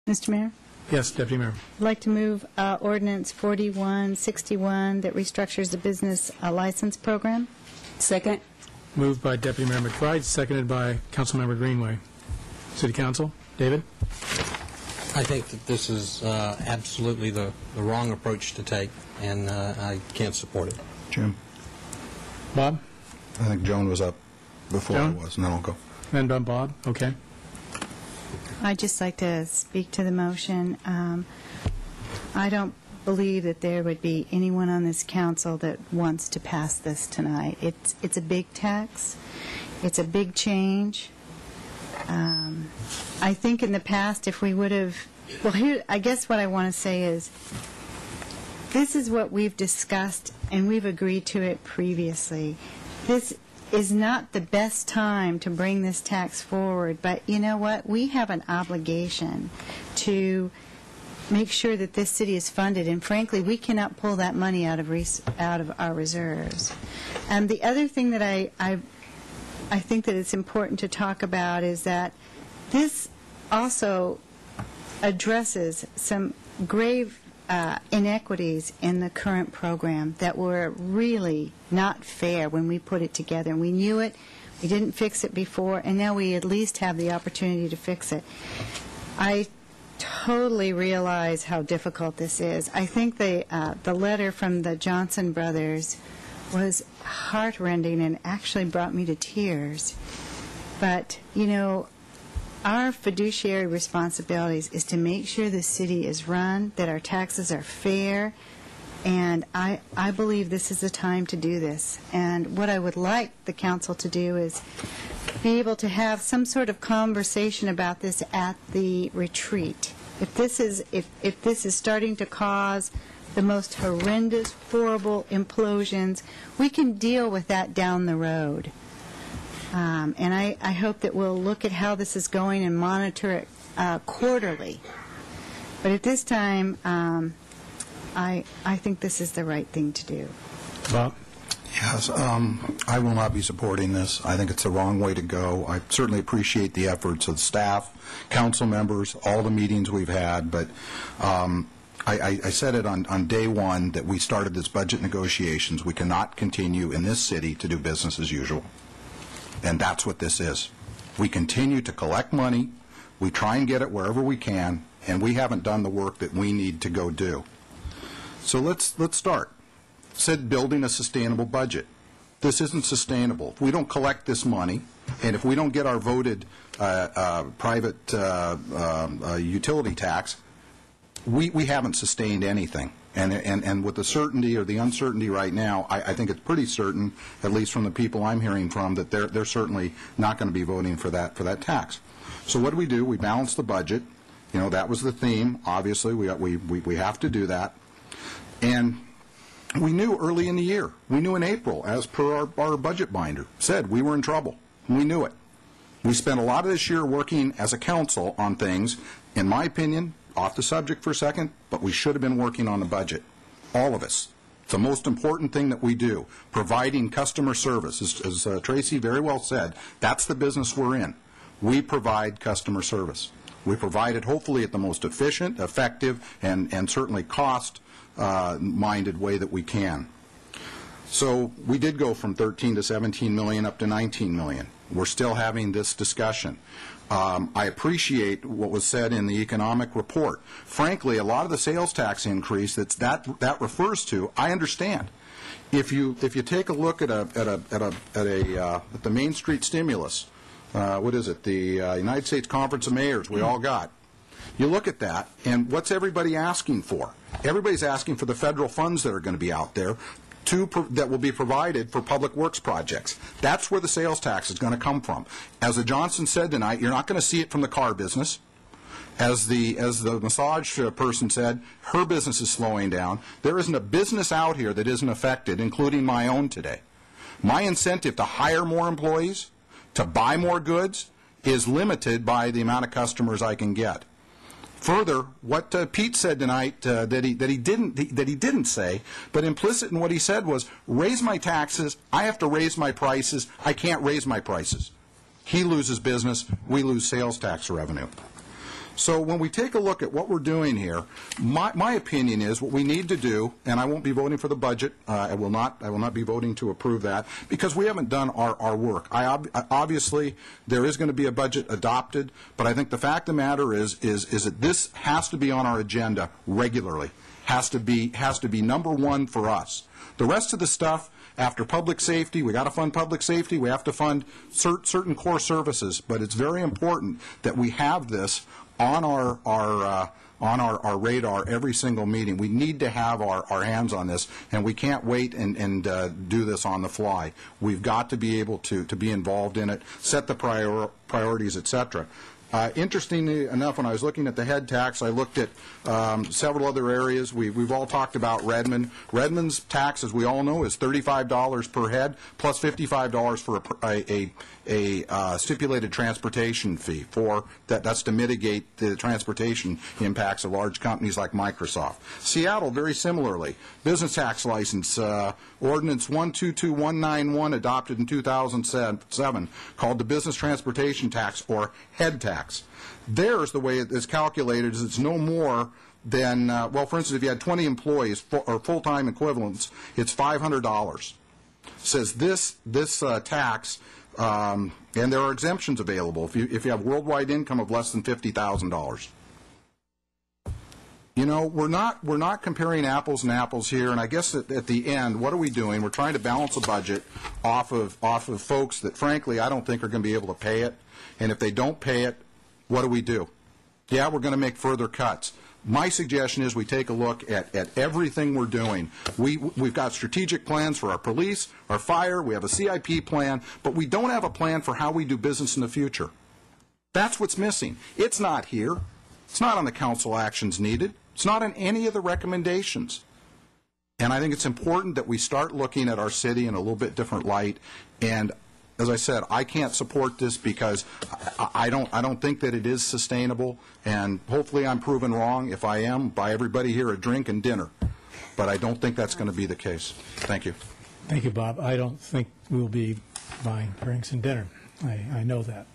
Mr. Mayor? Yes, Deputy Mayor. I'd like to move Ordinance 4161 that restructures the business license program. Second. Moved by Deputy Mayor McBride, seconded by Councilmember Greenway. City Council, David? I think that this is absolutely the wrong approach to take, and I can't support it. Jim? Bob? I think Joan was up before Joan? I was, and then I'll go. And Bob, okay. I'd just like to speak to the motion. I don't believe that there would be anyone on this council that wants to pass this tonight. It's a big tax. It's a big change. I think in the past, if we would have, well, here, I guess what I want to say is, this is what we've discussed, and we've agreed to it previously. This is not the best time to bring this tax forward, but you know what? We have an obligation to make sure that this city is funded, and frankly, we cannot pull that money out of our reserves. And the other thing that I think that it's important to talk about is that this also addresses some grave inequities in the current program that were really not fair when we put it together. And we knew it, we didn't fix it before, and now we at least have the opportunity to fix it. I totally realize how difficult this is. I think the letter from the Johnson brothers was heartrending and actually brought me to tears. But, you know, our fiduciary responsibilities is to make sure the city is run, that our taxes are fair, and I believe this is the time to do this. And what I would like the council to do is be able to have some sort of conversation about this at the retreat. If this is starting to cause the most horrendous, horrible implosions, we can deal with that down the road. And I hope that we'll look at how this is going and monitor it quarterly. But at this time, I think this is the right thing to do. Bob? Yes, I will not be supporting this. I think it's the wrong way to go. I certainly appreciate the efforts of staff, council members, all the meetings we've had, but I said it on day one that we started this budget negotiations. We cannot continue in this city to do business as usual. And that's what this is. We continue to collect money, we try and get it wherever we can, and we haven't done the work that we need to go do. So let's start. Said building a sustainable budget. This isn't sustainable. If we don't collect this money, and if we don't get our voted private utility tax, we haven't sustained anything. And with the certainty or the uncertainty right now, I think it's pretty certain, at least from the people I'm hearing from, that they're certainly not going to be voting for that tax. So what do? We balance the budget. You know, that was the theme. Obviously, we have to do that. And we knew early in the year. We knew in April, as per our budget binder, said we were in trouble. We knew it. We spent a lot of this year working as a council on things, in my opinion, off the subject for a second, but we should have been working on the budget. All of us. It's the most important thing that we do, providing customer service. As Tracy very well said, that's the business we're in. We provide customer service. We provide it hopefully at the most efficient, effective, and certainly cost-minded way that we can. So we did go from 13 to 17 million up to 19 million. We're still having this discussion. I appreciate what was said in the economic report. Frankly, a lot of the sales tax increase that refers to, I understand. If you take a look at the Main Street stimulus, what is it? The United States Conference of Mayors we all got. You look at that, and what's everybody asking for? Everybody's asking for the federal funds that are going to be out there that will be provided for public works projects. That's where the sales tax is going to come from. As the Johnson said tonight, you're not going to see it from the car business. As the massage person said, her business is slowing down. There isn't a business out here that isn't affected, including my own today. My incentive to hire more employees, to buy more goods, is limited by the amount of customers I can get. Further, what Pete said tonight that he didn't say, but implicit in what he said was, raise my taxes, I have to raise my prices, I can't raise my prices. He loses business, we lose sales tax revenue. So when we take a look at what we're doing here, my opinion is what we need to do, and I won't be voting for the budget. I will not be voting to approve that because we haven't done our work. Obviously, there is going to be a budget adopted, but I think the fact of the matter is that this has to be on our agenda regularly. Has to be number one for us. The rest of the stuff, after public safety, we got to fund public safety. We have to fund certain core services, but it's very important that we have this on our radar every single meeting. We need to have our hands on this, and we can't wait and do this on the fly. We've got to be able to be involved in it, set the priorities, etc. Interestingly enough, when I was looking at the head tax, I looked at several other areas. We've all talked about Redmond. Redmond's tax, as we all know, is $35 per head plus $55 for a stipulated transportation fee. That's to mitigate the transportation impacts of large companies like Microsoft. Seattle, very similarly, business tax license ordinance 122191 adopted in 2007 called the business transportation tax or head tax. Theirs, the way it is calculated, is it's no more than, well, for instance, if you had 20 employees or full-time equivalents, it's $500. Says this tax, and there are exemptions available if you have worldwide income of less than $50,000. You know, we're not comparing apples and apples here, and I guess at the end, what are we doing? We're trying to balance a budget off of folks that, frankly, I don't think are going to be able to pay it. And if they don't pay it, what do? Yeah, we're going to make further cuts. My suggestion is we take a look at everything we're doing. We've got strategic plans for our police, our fire, we have a CIP plan, but we don't have a plan for how we do business in the future. That's what's missing. It's not here. It's not on the council actions needed. It's not in any of the recommendations. And I think it's important that we start looking at our city in a little bit different light. And as I said, I can't support this because I don't think that it is sustainable, and hopefully I'm proven wrong. If I am, buy everybody here a drink and dinner. But I don't think that's going to be the case. Thank you. Thank you, Bob. I don't think we'll be buying drinks and dinner. I know that.